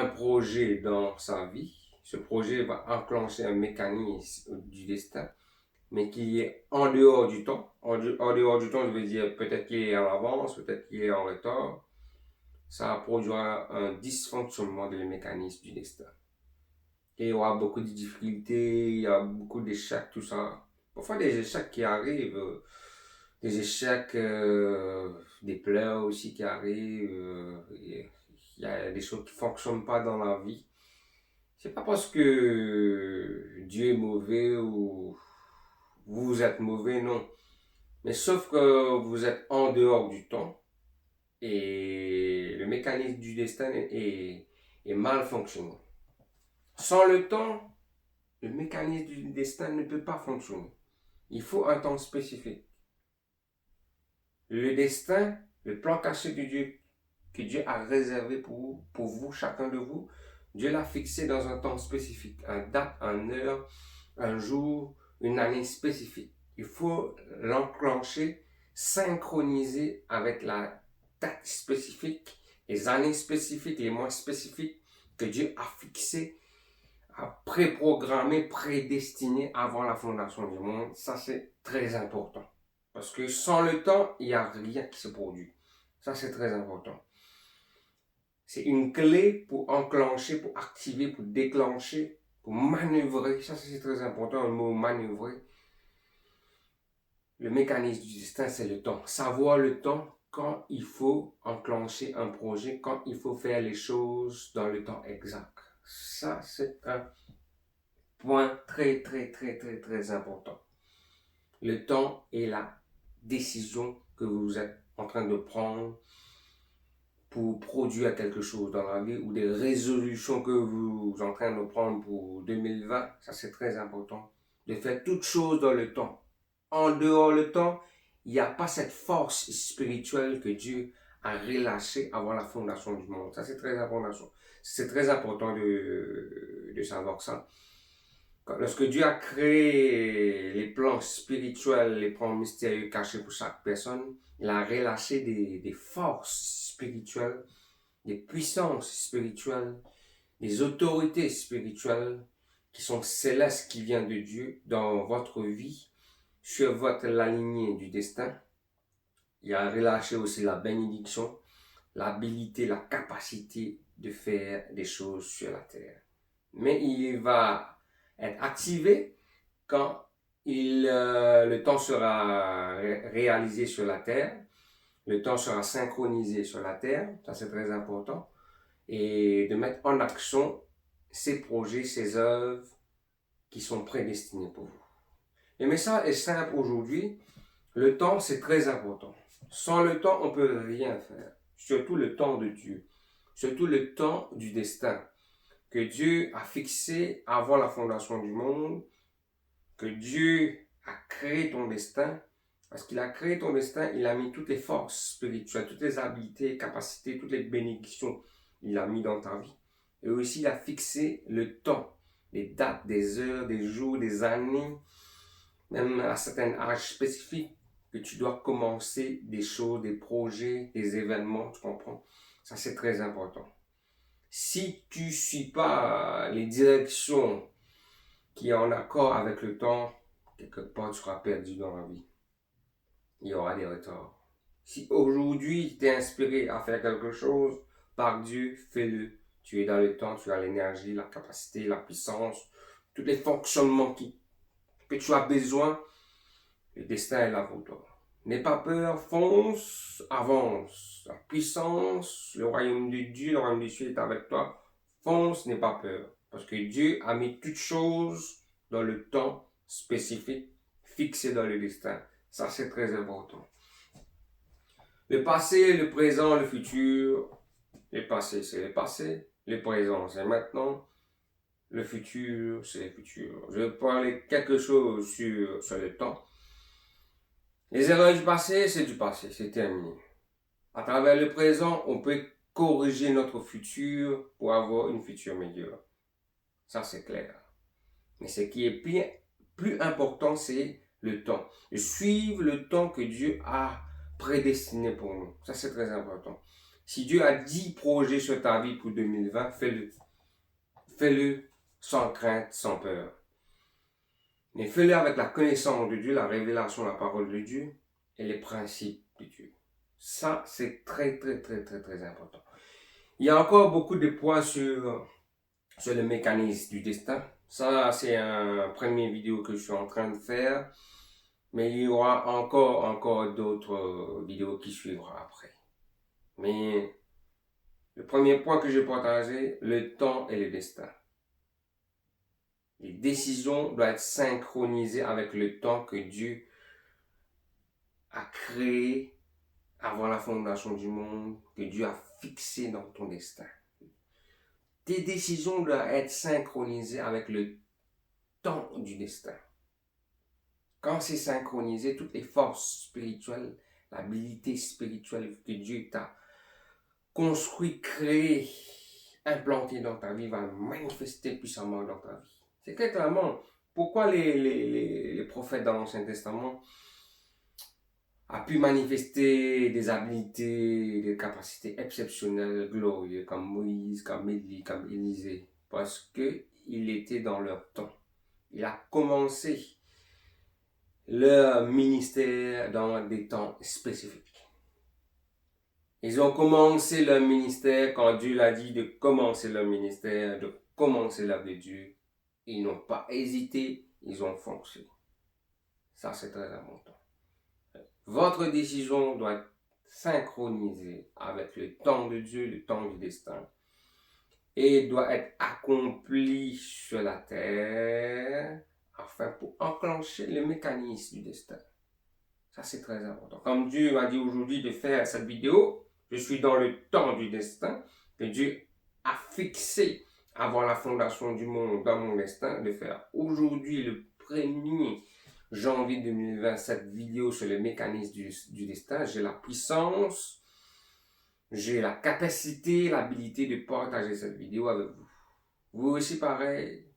un projet dans sa vie, ce projet va enclencher un mécanisme du destin, mais qui est en dehors du temps. En dehors du temps, je veux dire peut-être qu'il est en avance, peut-être qu'il est en retard. Ça produira un dysfonctionnement des mécanismes du destin. Et il y aura beaucoup de difficultés, il y a beaucoup d'échecs, tout ça. Parfois des échecs qui arrivent, des échecs, des pleurs aussi qui arrivent. Il y a des choses qui ne fonctionnent pas dans la vie. C'est pas parce que Dieu est mauvais ou vous êtes mauvais, non. Mais sauf que vous êtes en dehors du temps et le mécanisme du destin est mal fonctionnant. Sans le temps, le mécanisme du destin ne peut pas fonctionner. Il faut un temps spécifique. Le destin, le plan caché de Dieu, que Dieu a réservé pour vous, chacun de vous, Dieu l'a fixé dans un temps spécifique, une date, une heure, un jour, une année spécifique. Il faut l'enclencher, synchroniser avec la date spécifique, les années spécifiques, les mois spécifiques que Dieu a fixés, a préprogrammé, prédestiné avant la fondation du monde. Ça, c'est très important. Parce que sans le temps, il n'y a rien qui se produit. Ça, c'est très important. C'est une clé pour enclencher, pour activer, pour déclencher, pour manœuvrer. Ça, c'est très important, le mot manœuvrer. Le mécanisme du destin, c'est le temps. Savoir le temps quand il faut enclencher un projet, quand il faut faire les choses dans le temps exact. Ça, c'est un point très, très, très, très, très important. Le temps est la décision que vous êtes en train de prendre pour produire quelque chose dans la vie ou des résolutions que vous êtes en train de prendre pour 2020. Ça, c'est très important. De faire toutes choses dans le temps. En dehors le temps, il n'y a pas cette force spirituelle que Dieu a relâchée avant la fondation du monde. Ça, c'est très important. C'est très important de savoir ça. Lorsque Dieu a créé les plans spirituels, les plans mystérieux cachés pour chaque personne, il a relâché des forces spirituelles, des puissances spirituelles, des autorités spirituelles qui sont célestes, qui viennent de Dieu dans votre vie, sur votre la lignée du destin. Il a relâché aussi la bénédiction, l'habilité, la capacité de faire des choses sur la terre. Mais il va être activé quand le temps sera réalisé sur la Terre, le temps sera synchronisé sur la Terre, ça c'est très important, et de mettre en action ces projets, ces œuvres qui sont prédestinés pour vous. Le message est simple aujourd'hui, le temps c'est très important. Sans le temps, on ne peut rien faire, surtout le temps de Dieu, surtout le temps du destin que Dieu a fixé avant la fondation du monde, que Dieu a créé ton destin. Parce qu'il a créé ton destin, il a mis toutes les forces spirituelles, toutes les habiletés, capacités, toutes les bénédictions, il a mis dans ta vie. Et aussi, il a fixé le temps, les dates, des heures, des jours, des années, même à certains âges spécifiques, que tu dois commencer des choses, des projets, des événements, tu comprends? Ça, c'est très important. Si tu ne suis pas les directions qui sont en accord avec le temps, quelque part tu seras perdu dans la vie. Il y aura des retards. Si aujourd'hui tu es inspiré à faire quelque chose, par Dieu, fais-le. Tu es dans le temps, tu as l'énergie, la capacité, la puissance, tous les fonctionnements que tu as besoin. Le destin est là pour toi. N'aie pas peur, fonce, avance. La puissance, le royaume de Dieu, le royaume des cieux est avec toi. Fonce, n'aie pas peur. Parce que Dieu a mis toutes choses dans le temps spécifique, fixé dans le destin. Ça, c'est très important. Le passé, le présent, le futur. Le passé, c'est le passé. Le présent, c'est maintenant. Le futur, c'est le futur. Je vais parler quelque chose sur le temps. Les erreurs du passé, c'est terminé. À travers le présent, on peut corriger notre futur pour avoir une future meilleure. Ça, c'est clair. Mais ce qui est plus important, c'est le temps. De suivre le temps que Dieu a prédestiné pour nous. Ça, c'est très important. Si Dieu a 10 projets sur ta vie pour 2020, fais-le. Fais-le sans crainte, sans peur. Mais fais-le avec la connaissance de Dieu, la révélation de la parole de Dieu et les principes de Dieu. Ça, c'est très, très, très, très, très important. Il y a encore beaucoup de points sur le mécanisme du destin. Ça, c'est un premier vidéo que je suis en train de faire. Mais il y aura encore d'autres vidéos qui suivront après. Mais le premier point que je vais partager, le temps et le destin. Les décisions doivent être synchronisées avec le temps que Dieu a créé avant la fondation du monde, que Dieu a fixé dans ton destin. Tes décisions doivent être synchronisées avec le temps du destin. Quand c'est synchronisé, toutes les forces spirituelles, l'habilité spirituelle que Dieu t'a construit, créé, implanté dans ta vie va manifester puissamment dans ta vie. C'est très clairement pourquoi les prophètes dans l'Ancien Testament a pu manifester des habilités, des capacités exceptionnelles, glorieuses, comme Moïse, comme Élie, comme Élisée, parce qu'il était dans leur temps. Il a commencé leur ministère dans des temps spécifiques. Ils ont commencé leur ministère quand Dieu l'a dit de commencer leur ministère, de commencer l'œuvre de Dieu. Ils n'ont pas hésité, ils ont foncé. Ça, c'est très important. Votre décision doit être synchronisée avec le temps de Dieu, le temps du destin, et doit être accomplie sur la terre afin pour enclencher le mécanisme du destin. Ça, c'est très important. Comme Dieu m'a dit aujourd'hui de faire cette vidéo, je suis dans le temps du destin que Dieu a fixé avant la fondation du monde dans mon destin de faire aujourd'hui le 1er janvier 2020 cette vidéo sur le mécanisme du destin. J'ai la puissance, j'ai la capacité, l'habilité de partager cette vidéo avec vous. Vous aussi pareil,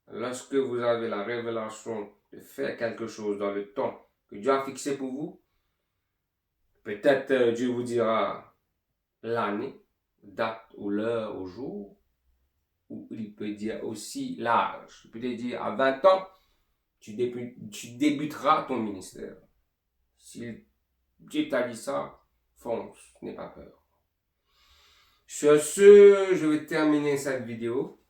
lorsque vous avez la révélation de faire quelque chose dans le temps que Dieu a fixé pour vous, peut-être Dieu vous dira l'année, date ou l'heure au jour, ou il peut dire aussi l'âge. Il peut te dire à 20 ans, tu débuteras ton ministère. Si Dieu t'a dit ça, fonce, n'aie pas peur. Sur ce, je vais terminer cette vidéo.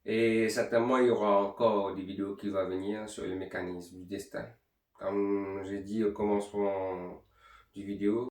Et certainement, il y aura encore des vidéos qui vont venir sur le mécanisme du destin. Comme j'ai dit au commencement du vidéo,